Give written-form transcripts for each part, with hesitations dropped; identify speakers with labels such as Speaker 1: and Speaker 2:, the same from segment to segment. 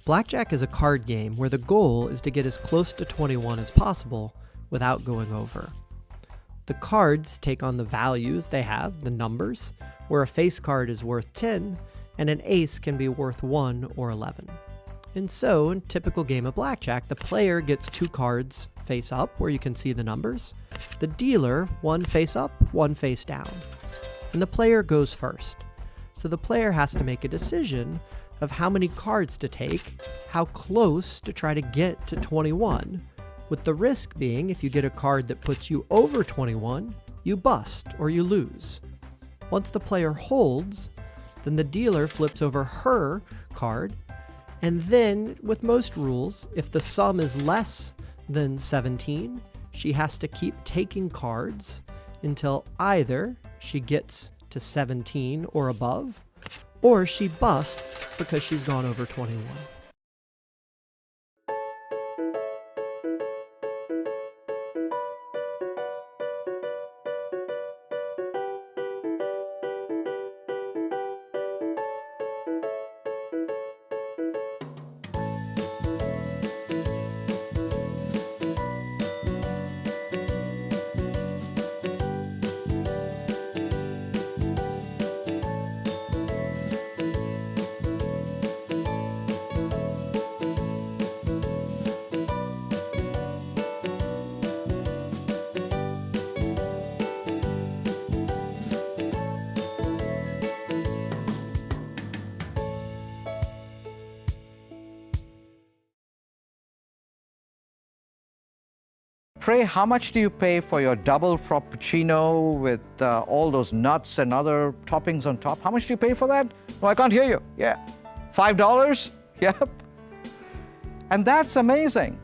Speaker 1: Blackjack is a card game where the goal is to get as close to 21 as possible without going over. The cards take on the values they have, the numbers, where a face card is worth 10 and an ace can be worth 1 or 11. And so, in a typical game of blackjack, the player gets 2 cards face up where you can see the numbers, the dealer 1 face up, 1 face down, and the player goes first. So the player has to make a decision of how many cards to take, how close to try to get to 21, with the risk being if you get a card that puts you over 21, you bust or you lose. Once the player holds, then the dealer flips over her card, and then, with most rules, if the sum is less than 17, she has to keep taking cards until either she gets to 17 or above, or she busts because she's gone over 21.
Speaker 2: Trey, how much do you pay for your double frappuccino with all those nuts and other toppings on top? How much do you pay for that? No, I can't hear you. Yeah. $5? Yep. And that's amazing.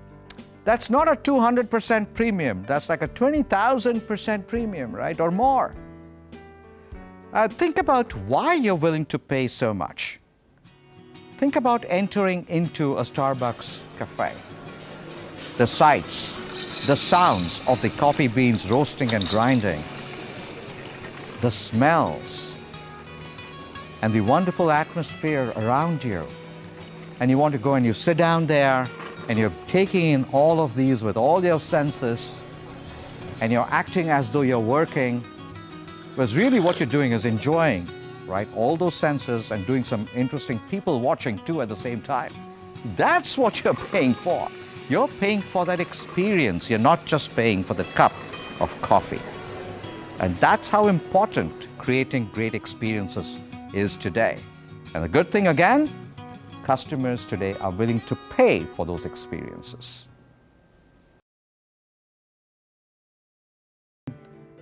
Speaker 2: That's not a 200% premium. That's like a 20,000% premium, right? Or more. Think about why you're willing to pay so much. Think about entering into a Starbucks cafe. The sights, the sounds of the coffee beans roasting and grinding, the smells, and the wonderful atmosphere around you. And you want to go and you sit down there and you're taking in all of these with all your senses and you're acting as though you're working, whereas really what you're doing is enjoying, right, all those senses and doing some interesting people watching too at the same time. That's what you're paying for. You're paying for that experience. You're not just paying for the cup of coffee. And that's how important creating great experiences is today. And the good thing again, customers today are willing to pay for those experiences.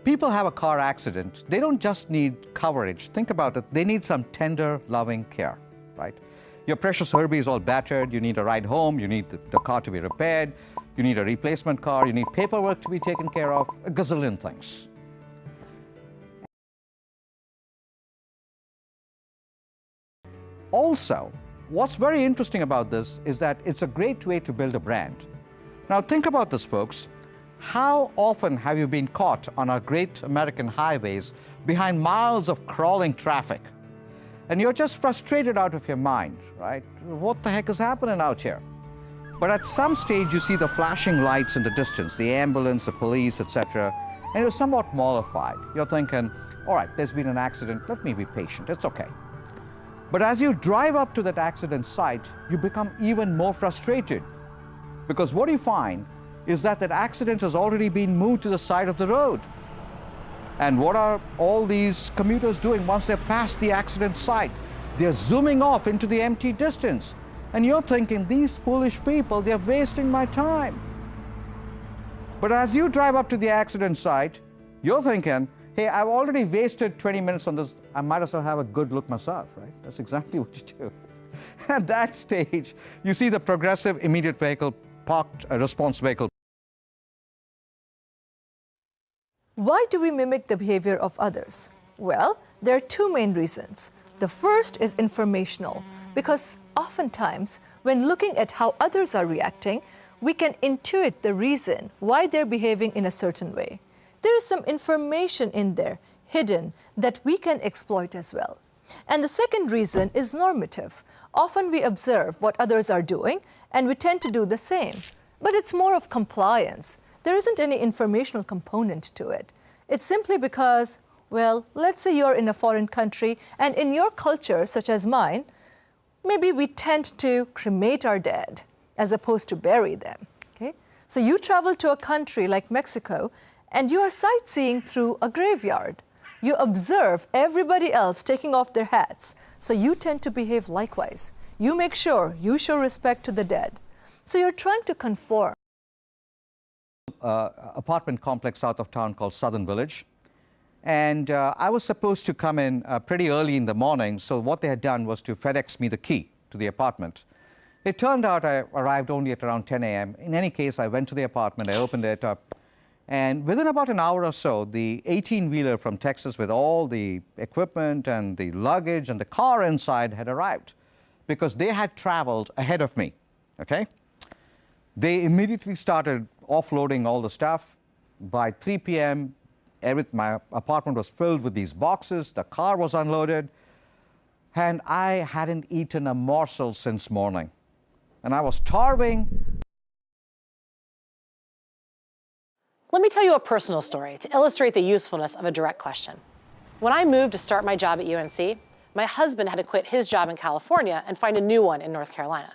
Speaker 2: People have a car accident. They don't just need coverage. Think about it. They need some tender, loving care, right? Your precious Herbie is all battered, you need a ride home, you need the car to be repaired, you need a replacement car, you need paperwork to be taken care of, a gazillion things. Also, what's very interesting about this is that it's a great way to build a brand. Now think about this, folks. How often have you been caught on our great American highways behind miles of crawling traffic? And you're just frustrated out of your mind, right? What the heck is happening out here? But at some stage, you see the flashing lights in the distance, the ambulance, the police, etc., and you're somewhat mollified. You're thinking, all right, there's been an accident, let me be patient, it's okay. But as you drive up to that accident site, you become even more frustrated. Because what you find is that that accident has already been moved to the side of the road. And what are all these commuters doing once they're past the accident site? They're zooming off into the empty distance. And you're thinking, these foolish people, they're wasting my time. But as you drive up to the accident site, you're thinking, hey, I've already wasted 20 minutes on this. I might as well have a good look myself, right? That's exactly what you do. At that stage, you see the progressive immediate vehicle parked response vehicle.
Speaker 3: Why do we mimic the behavior of others? Well, there are 2 main reasons. The first is informational, because oftentimes, when looking at how others are reacting, we can intuit the reason why they're behaving in a certain way. There is some information in there, hidden, that we can exploit as well. And the second reason is normative. Often we observe what others are doing and we tend to do the same. But it's more of compliance. There isn't any informational component to it. It's simply because, well, let's say you're in a foreign country and in your culture, such as mine, maybe we tend to cremate our dead as opposed to bury them. Okay? So you travel to a country like Mexico and you are sightseeing through a graveyard. You observe everybody else taking off their hats, so you tend to behave likewise. You make sure you show respect to the dead. So you're trying to conform.
Speaker 2: Apartment complex south of town called Southern Village. And I was supposed to come in pretty early in the morning, so what they had done was to FedEx me the key to the apartment. It turned out I arrived only at around 10 a.m. In any case, I went to the apartment, I opened it up, and within about an hour or so, the 18-wheeler from Texas with all the equipment and the luggage and the car inside had arrived because they had traveled ahead of me, okay? They immediately started offloading all the stuff. By 3 p.m., my apartment was filled with these boxes, the car was unloaded, and I hadn't eaten a morsel since morning. And I was starving.
Speaker 4: Let me tell you a personal story to illustrate the usefulness of a direct question. When I moved to start my job at UNC, my husband had to quit his job in California and find a new one in North Carolina.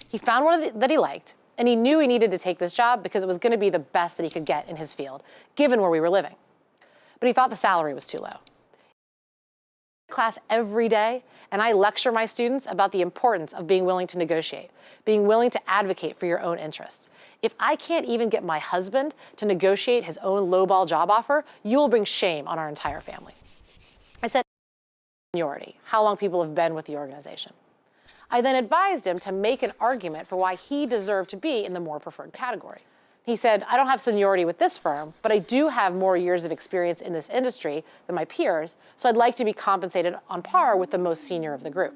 Speaker 4: He found one that he liked, and he knew he needed to take this job because it was going to be the best that he could get in his field, given where we were living. But he thought the salary was too low. Class every day, and I lecture my students about the importance of being willing to negotiate, being willing to advocate for your own interests. If I can't even get my husband to negotiate his own lowball job offer, you will bring shame on our entire family. I said, seniority, how long people have been with the organization. I then advised him to make an argument for why he deserved to be in the more preferred category. He said, I don't have seniority with this firm, but I do have more years of experience in this industry than my peers, so I'd like to be compensated on par with the most senior of the group.